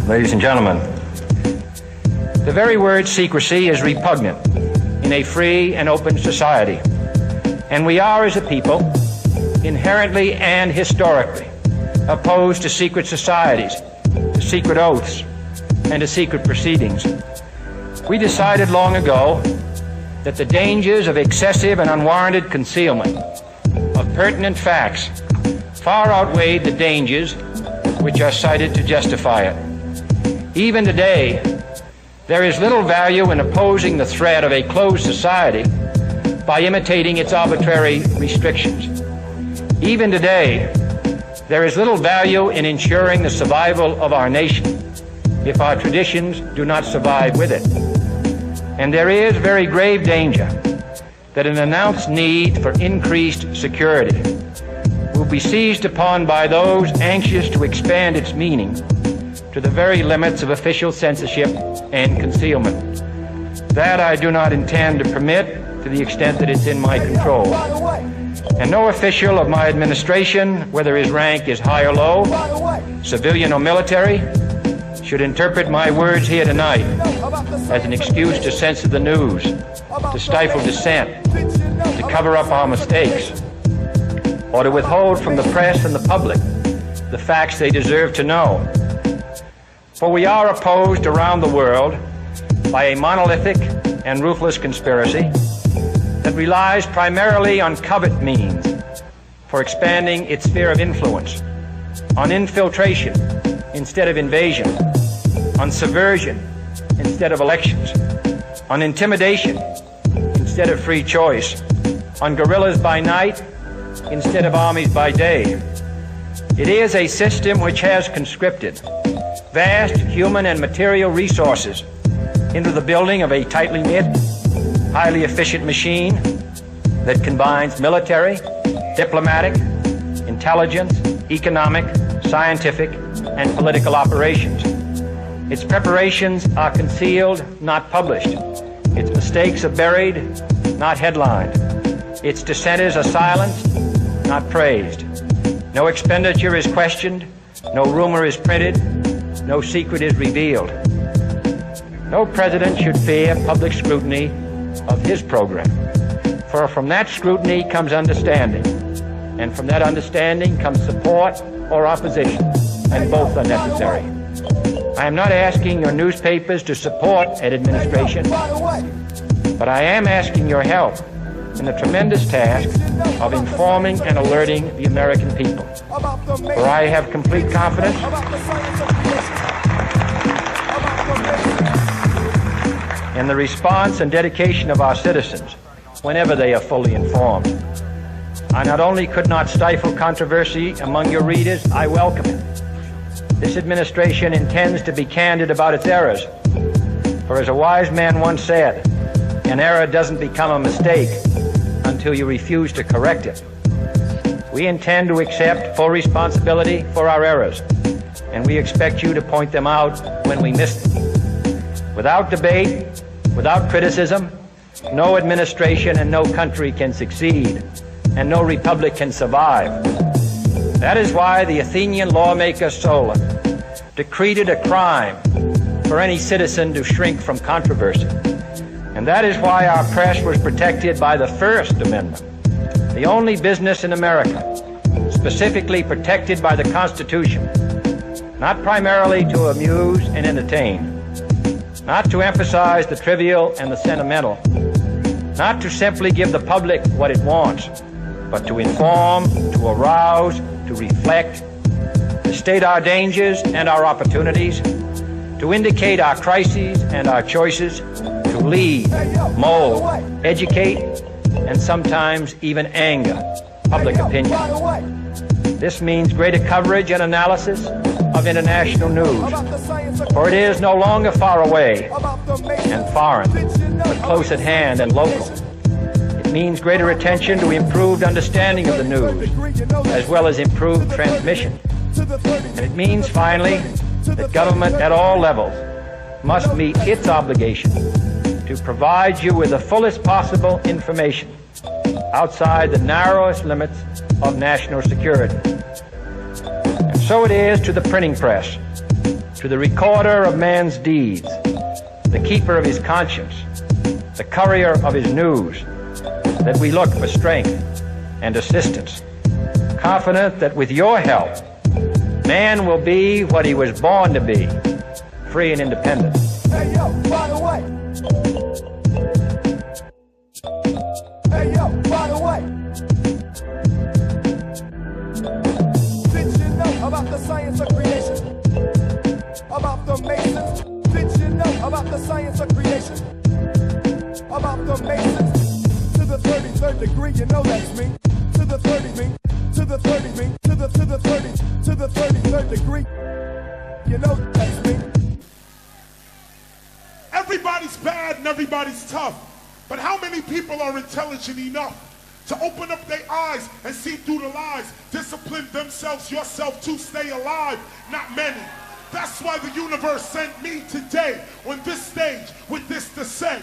Ladies and gentlemen, the very word secrecy is repugnant in a free and open society, and we are, as a people, inherently and historically opposed to secret societies, to secret oaths, and to secret proceedings. We decided long ago that the dangers of excessive and unwarranted concealment of pertinent facts far outweighed the dangers which are cited to justify it. Even today, there is little value in opposing the threat of a closed society by imitating its arbitrary restrictions. Even today, there is little value in ensuring the survival of our nation if our traditions do not survive with it. And there is very grave danger that an announced need for increased security will be seized upon by those anxious to expand its meaning to the very limits of official censorship and concealment. That I do not intend to permit to the extent that it's in my control. And no official of my administration, whether his rank is high or low, civilian or military, should interpret my words here tonight as an excuse to censor the news, to stifle dissent, to cover up our mistakes, or to withhold from the press and the public the facts they deserve to know. For we are opposed around the world by a monolithic and ruthless conspiracy that relies primarily on covert means for expanding its sphere of influence, on infiltration instead of invasion, on subversion instead of elections, on intimidation instead of free choice, on guerrillas by night instead of armies by day. It is a system which has conscripted vast human and material resources into the building of a tightly knit, highly efficient machine that combines military, diplomatic, intelligence, economic, scientific, and political operations. Its preparations are concealed, not published. Its mistakes are buried, not headlined. Its dissenters are silenced, not praised. No expenditure is questioned, no rumor is printed, no secret is revealed. No president should fear public scrutiny of his program, for from that scrutiny comes understanding, and from that understanding comes support or opposition, and both are necessary. I am not asking your newspapers to support an administration, but I am asking your help in the tremendous task of informing and alerting the American people. For I have complete confidence in the response and dedication of our citizens whenever they are fully informed. I not only could not stifle controversy among your readers, I welcome it. This administration intends to be candid about its errors. For as a wise man once said, an error doesn't become a mistake until you refuse to correct it. We intend to accept full responsibility for our errors, and we expect you to point them out when we miss them. Without debate, without criticism, no administration and no country can succeed, and no republic can survive. That is why the Athenian lawmaker Solon decreed it a crime for any citizen to shrink from controversy. And that is why our press was protected by the First Amendment, the only business in America specifically protected by the Constitution, not primarily to amuse and entertain, not to emphasize the trivial and the sentimental, not to simply give the public what it wants, but to inform, to arouse, to reflect, to state our dangers and our opportunities, to indicate our crises and our choices, to lead, mold, educate, and sometimes even anger public opinion. This means greater coverage and analysis of international news, for it is no longer far away and foreign, but close at hand and local. It means greater attention to improved understanding of the news, as well as improved transmission. And it means, finally, that government at all levels must meet its obligation to provide you with the fullest possible information outside the narrowest limits of national security. And so it is to the printing press, to the recorder of man's deeds, the keeper of his conscience, the courier of his news, that we look for strength and assistance, confident that with your help, man will be what he was born to be, free and independent. Hey yo, by the way. Hey yo, by the way. Did you know about the science of creation? About the masons? Did you know about the science of creation? About the masons? To the 33rd degree, you know that's me. To the 30 me. To the 30 me. To the 30. To the 33rd degree. You know that's me. Everybody's bad and everybody's tough. But how many people are intelligent enough to open up their eyes and see through the lies, discipline themselves, yourself to stay alive? Not many. That's why the universe sent me today on this stage with this to say.